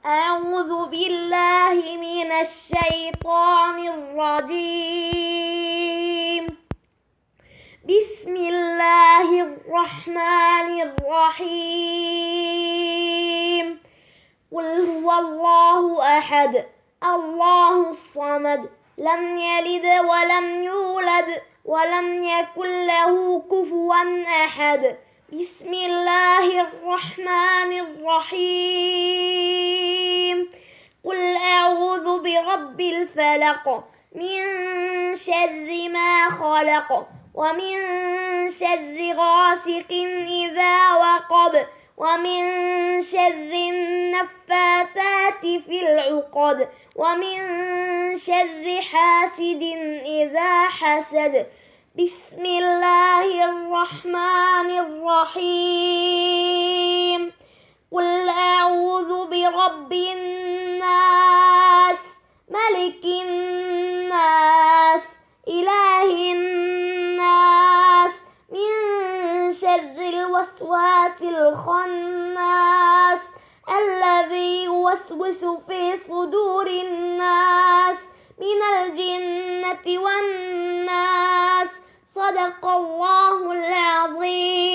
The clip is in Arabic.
أعوذ بالله من الشيطان الرجيم. بسم الله الرحمن الرحيم. قل هو الله أحد الله الصمد لم يلد ولم يولد ولم يكن له كفوا أحد. بسم الله الرحمن الرحيم. قل أعوذ برب الفلق من شر ما خلق ومن شر غاسق إذا وقب ومن شر النفاثات في العقد ومن شر حاسد إذا حسد. بسم الله الرحمن الرحيم. قل أعوذ برب الناس ملك الناس إله الناس من شر الوسواس الخناس الذي يوسوس في صدور الناس من الجنة والناس. صدق الله العظيم.